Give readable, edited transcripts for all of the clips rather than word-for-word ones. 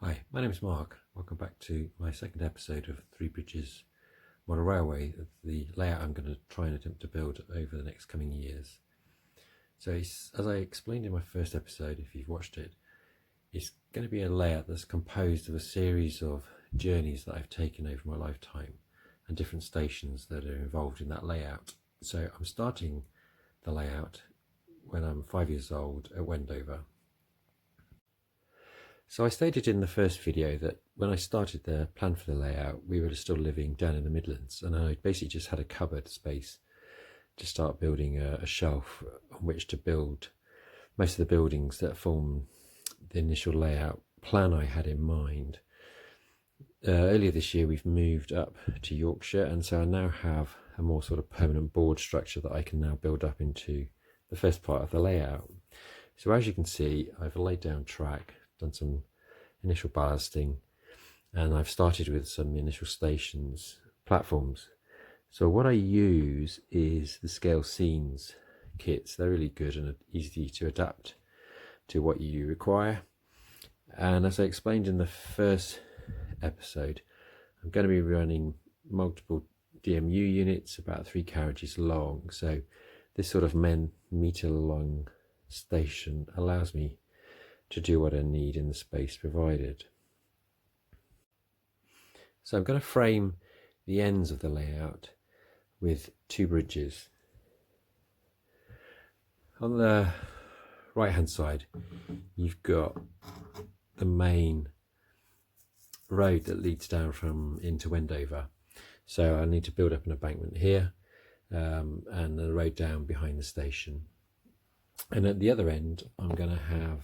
Hi, my name is Mark. Welcome back to my second episode of Three Bridges Model Railway, the layout I'm going to try and attempt to build over the next coming years. So as I explained in my first episode, if you've watched it, it's going to be a layout that's composed of a series of journeys that I've taken over my lifetime and different stations that are involved in that layout. So I'm starting the layout when I'm 5 years old at Wendover. So I stated in the first video that when I started the plan for the layout, we were still living down in the Midlands, and I basically just had a cupboard space to start building a shelf on which to build most of the buildings that form the initial layout plan I had in mind. Earlier this year we've moved up to Yorkshire, and so I now have a more sort of permanent board structure that I can now build up into the first part of the layout. So as you can see, I've laid down track, done some initial ballasting, and I've started with some initial stations, platforms. So what I use is the scale scenes kits. They're really good and easy to adapt to what you require. And as I explained in the first episode, I'm going to be running multiple DMU units, about 3 carriages long. So this sort of meter long station allows me to do what I need in the space provided. So I'm going to frame the ends of the layout with 2 bridges. On the right hand side you've got the main road that leads down from into Wendover. So I need to build up an embankment here and the road down behind the station. And at the other end I'm going to have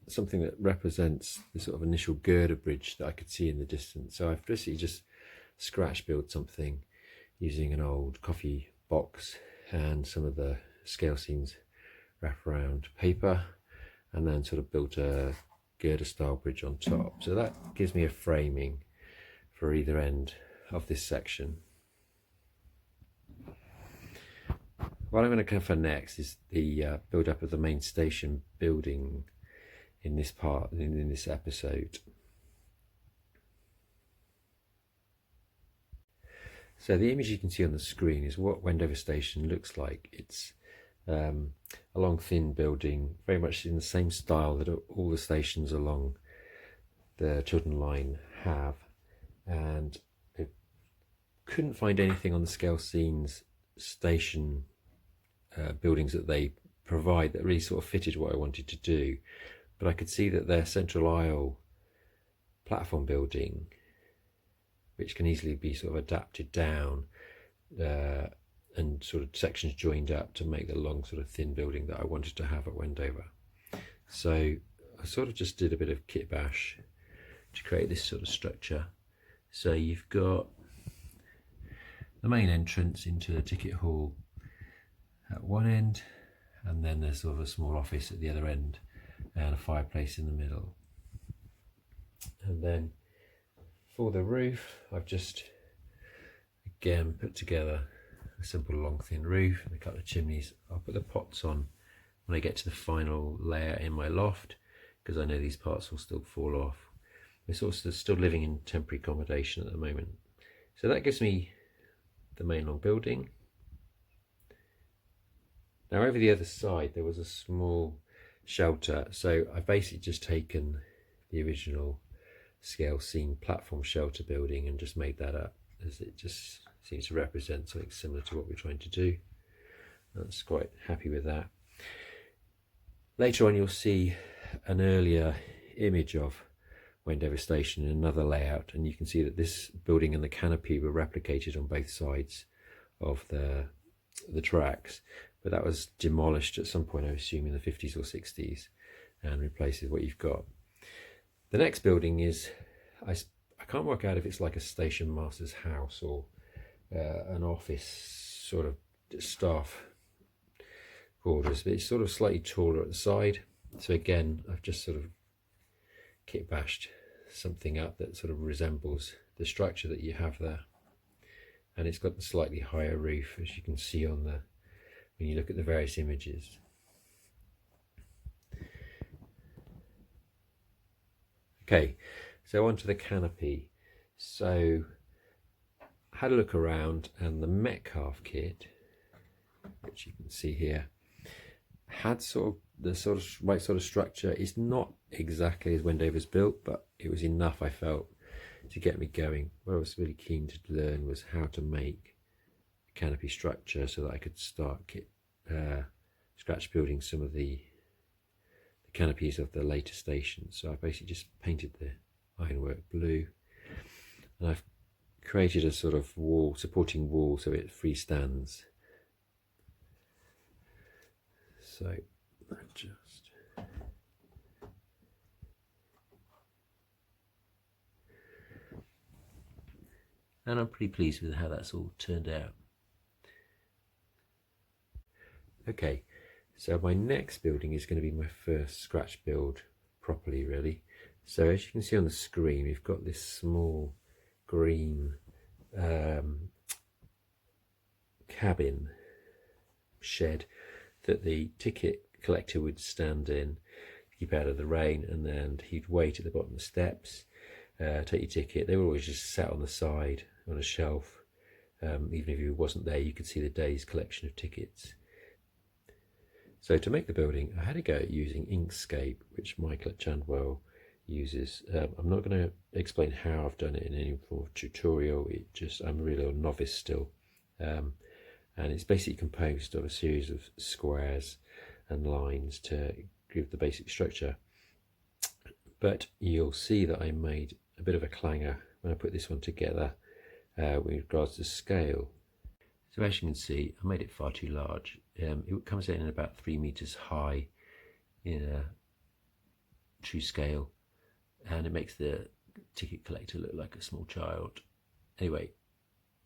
something that represents the sort of initial girder bridge that I could see in the distance. So I've basically just scratch built something using an old coffee box and some of the scale scenes wraparound paper, and then sort of built a girder style bridge on top. So that gives me a framing for either end of this section. What I'm going to cover next is the build up of the main station building in this part, in this episode. So the image you can see on the screen is what Wendover Station looks like. It's a long thin building, very much in the same style that all the stations along the Chiltern line have, and I couldn't find anything on the scale scenes station buildings that they provide that really sort of fitted what I wanted to do. But I could see that their central aisle platform building, which can easily be sort of adapted down and sort of sections joined up to make the long sort of thin building that I wanted to have at Wendover. So I sort of just did a bit of kit bash to create this sort of structure. So you've got the main entrance into the ticket hall at one end, and then there's sort of a small office at the other end and a fireplace in the middle. And then for the roof, I've just again put together a simple long thin roof and a couple of chimneys. I'll put the pots on when I get to the final layer in my loft, because I know these parts will still fall off. We're sort of still living in temporary accommodation at the moment. So that gives me the main long building. Now over the other side there was a small shelter, so I've basically just taken the original scale scene platform shelter building and just made that up, as it just seems to represent something similar to what we're trying to do. That's quite happy with that. Later on you'll see an earlier image of Wendover Station in another layout, and you can see that this building and the canopy were replicated on both sides of the tracks, but that was demolished at some point, I assume in the 50s or 60s, and replaced with what you've got. The next building is, I can't work out if it's like a station master's house or an office sort of staff quarters, but it's sort of slightly taller at the side. So again, I've just sort of kit bashed something up that sort of resembles the structure that you have there, and it's got the slightly higher roof, as you can see on the when you look at the various images. Okay, so onto the canopy. So I had a look around, and the Metcalf kit, which you can see here, had sort of the right sort of structure. It's not exactly as Wendover's built, but it was enough, I felt, to get me going. What I was really keen to learn was how to make a canopy structure so that I could start scratch building some of the canopies of the later stations. So I basically just painted the ironwork blue, and I've created a sort of supporting wall so it freestands. So just and I'm pretty pleased with how that's all turned out. Okay, so my next building is going to be my first scratch build properly, really. So as you can see on the screen, we've got this small green cabin shed that the ticket collector would stand in, keep out of the rain, and then he'd wait at the bottom of the steps, take your ticket. They were always just sat on the side on a shelf. Even if he wasn't there, you could see the day's collection of tickets. So to make the building, I had to go using Inkscape, which Michael at Chandwell uses. I'm not going to explain how I've done it in any form of tutorial. I'm really a novice still. And it's basically composed of a series of squares and lines to give the basic structure. But you'll see that I made a bit of a clanger when I put this one together with regards to scale. So as you can see, I made it far too large. It comes in about 3 meters high in a true scale, and it makes the ticket collector look like a small child. Anyway,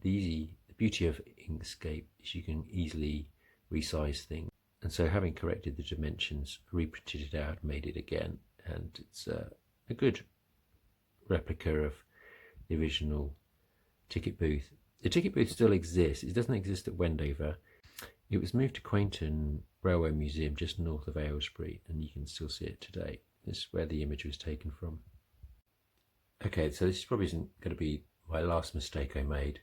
the beauty of Inkscape is you can easily resize things, and so having corrected the dimensions, reprinted it out, made it again, and it's a good replica of the original ticket booth. The ticket booth still exists. It doesn't exist at Wendover. It was moved to Quainton Railway Museum just north of Aylesbury, and you can still see it today. This is where the image was taken from. Okay, so this probably isn't going to be my last mistake I made.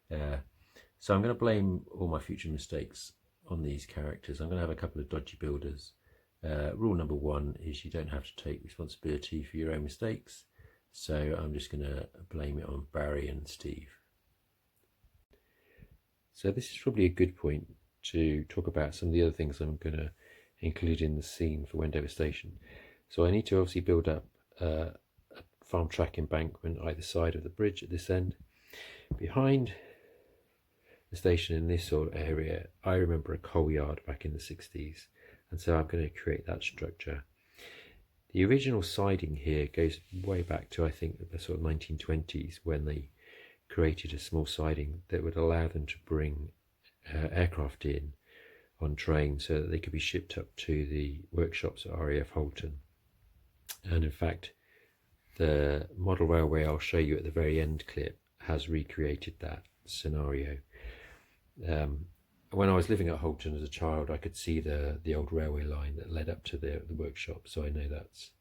So I'm going to blame all my future mistakes on these characters. I'm going to have a couple of dodgy builders. Rule number 1 is you don't have to take responsibility for your own mistakes. So I'm just going to blame it on Barry and Steve. So this is probably a good point to talk about some of the other things I'm going to include in the scene for Wendover Station. So I need to obviously build up a farm track embankment either side of the bridge at this end. Behind the station in this sort of area, I remember a coal yard back in the 60s, and so I'm going to create that structure. The original siding here goes way back to, I think, the sort of 1920s, when they created a small siding that would allow them to bring aircraft in on trains so that they could be shipped up to the workshops at RAF Holton. And in fact, the model railway I'll show you at the very end clip has recreated that scenario. When I was living at Holton as a child, I could see the old railway line that led up to the workshop, so I know that's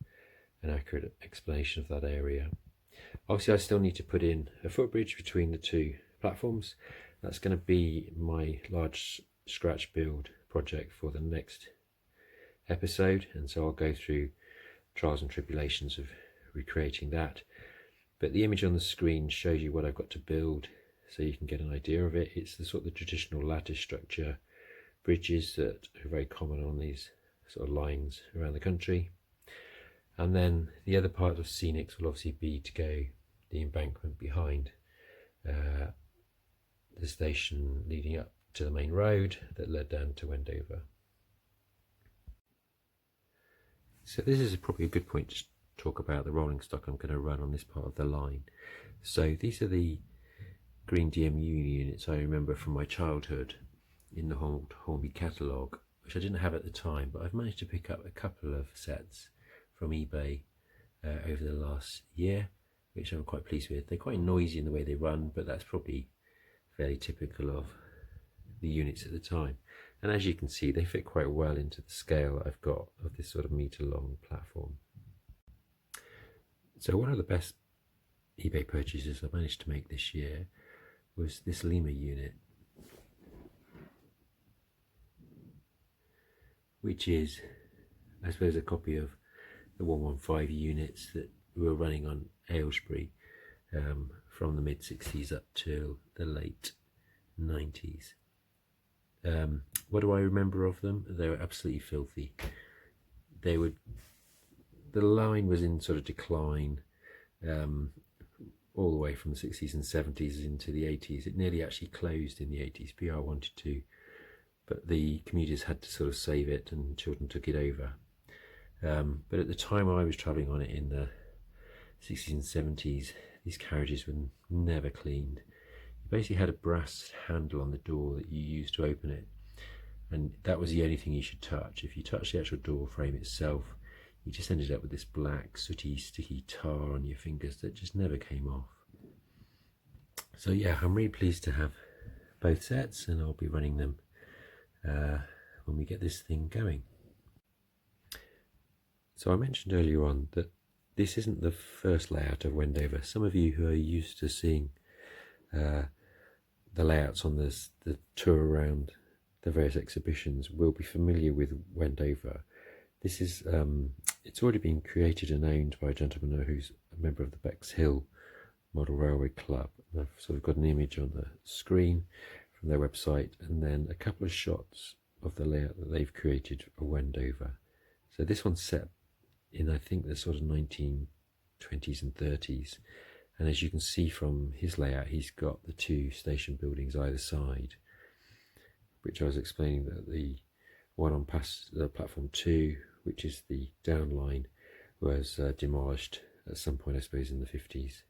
an accurate explanation of that area. Obviously, I still need to put in a footbridge between the two platforms. That's going to be my large scratch build project for the next episode, and so I'll go through trials and tribulations of recreating that. But the image on the screen shows you what I've got to build, so you can get an idea of it. It's the sort of the traditional lattice structure bridges that are very common on these sort of lines around the country. And then the other part of scenics will obviously be to go the embankment behind the station leading up to the main road that led down to Wendover. So this is probably a good point to talk about the rolling stock I'm going to run on this part of the line. So these are the green DMU units I remember from my childhood in the Hornby catalogue, which I didn't have at the time, but I've managed to pick up a couple of sets from eBay over the last year, which I'm quite pleased with. They're quite noisy in the way they run, but that's probably fairly typical of the units at the time. And as you can see, they fit quite well into the scale I've got of this sort of metre long platform. So one of the best eBay purchases I managed to make this year was this Lima unit, which is, I suppose, a copy of the 115 units that we were running on Aylesbury from the mid-60s up till the late 90s. What do I remember of them? They were absolutely filthy. The line was in sort of decline all the way from the 60s and 70s into the 80s. It nearly actually closed in the 80s. PR wanted to, but the commuters had to sort of save it, and children took it over. But at the time I was travelling on it in the 60s and 70s, these carriages were never cleaned. You basically had a brass handle on the door that you used to open it, and that was the only thing you should touch. If you touched the actual door frame itself, you just ended up with this black, sooty, sticky tar on your fingers that just never came off. So yeah, I'm really pleased to have both sets, and I'll be running them when we get this thing going. So I mentioned earlier on that this isn't the first layout of Wendover. Some of you who are used to seeing the layouts on the tour around the various exhibitions will be familiar with Wendover. This is it's already been created and owned by a gentleman who's a member of the Bexhill Model Railway Club. And I've sort of got an image on the screen from their website, and then a couple of shots of the layout that they've created for Wendover. So this one's set in, I think, the sort of 1920s and 30s, and as you can see from his layout, he's got the two station buildings either side, which I was explaining that the one on platform 2, which is the down line, was demolished at some point, I suppose, in the 50s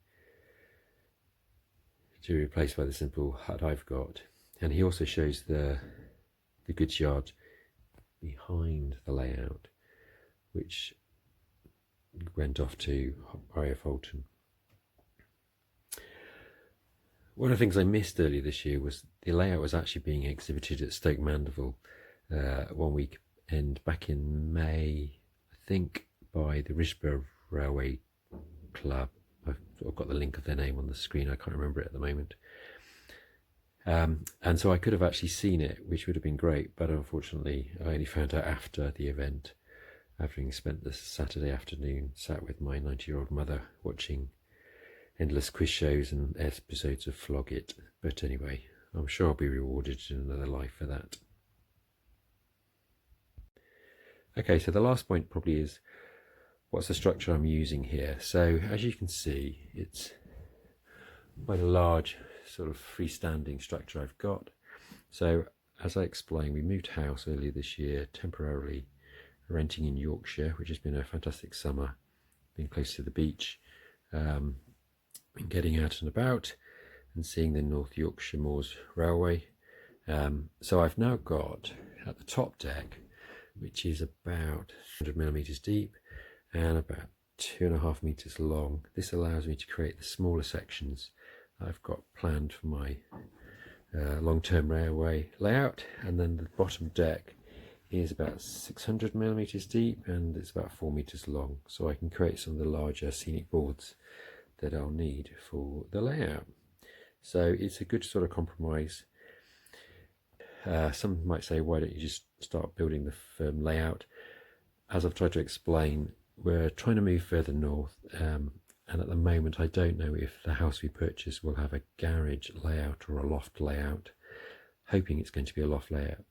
to be replaced by the simple hut I've got. And he also shows the goods yard behind the layout, which went off to RAF Holton. One of the things I missed earlier this year was the layout was actually being exhibited at Stoke Mandeville one weekend back in May, I think, by the Risborough Railway Club. I've got the link of their name on the screen, I can't remember it at the moment. And so I could have actually seen it, which would have been great, but unfortunately I only found out after the event, after having spent the Saturday afternoon sat with my 90-year-old mother watching endless quiz shows and episodes of Flog It. But anyway, I'm sure I'll be rewarded in another life for that. Okay, so the last point probably is, what's the structure I'm using here? So as you can see, it's quite a large sort of freestanding structure I've got. So as I explained, we moved house earlier this year, temporarily renting in Yorkshire, which has been a fantastic summer, being close to the beach, been getting out and about and seeing the North Yorkshire Moors Railway. So I've now got at the top deck, which is about 100mm deep and about 2.5 meters long. This allows me to create the smaller sections I've got planned for my long-term railway layout. And then the bottom deck is about 600mm deep and it's about 4 meters long, so I can create some of the larger scenic boards that I'll need for the layout. So it's a good sort of compromise. Some might say, why don't you just start building the firm layout? As I've tried to explain, we're trying to move further north, and at the moment I don't know if the house we purchase will have a garage layout or a loft layout. Hoping it's going to be a loft layout.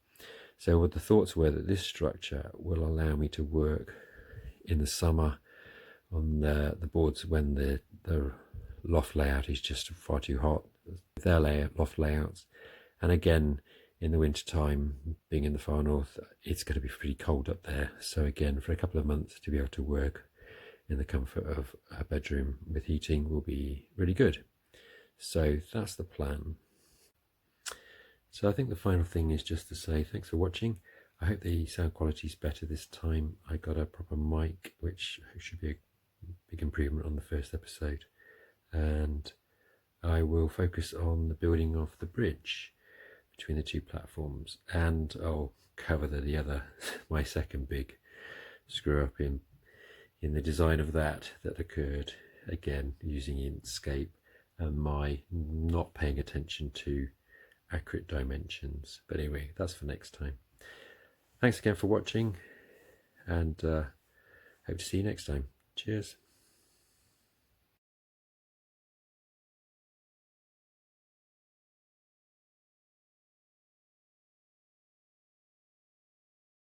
So what the thoughts were that this structure will allow me to work in the summer on the boards when the loft layout is just far too hot, their loft layouts, and again in the winter time, being in the far north, it's going to be pretty cold up there. So again, for a couple of months to be able to work in the comfort of a bedroom with heating will be really good. So that's the plan. So I think the final thing is just to say thanks for watching. I hope the sound quality is better this time. I got a proper mic, which should be a big improvement on the first episode. And I will focus on the building of the bridge between the two platforms, and I'll cover the other, my second big screw up in the design of that occurred again using Inkscape and my not paying attention to accurate dimensions. But anyway, that's for next time. Thanks again for watching, and hope to see you next time. Cheers.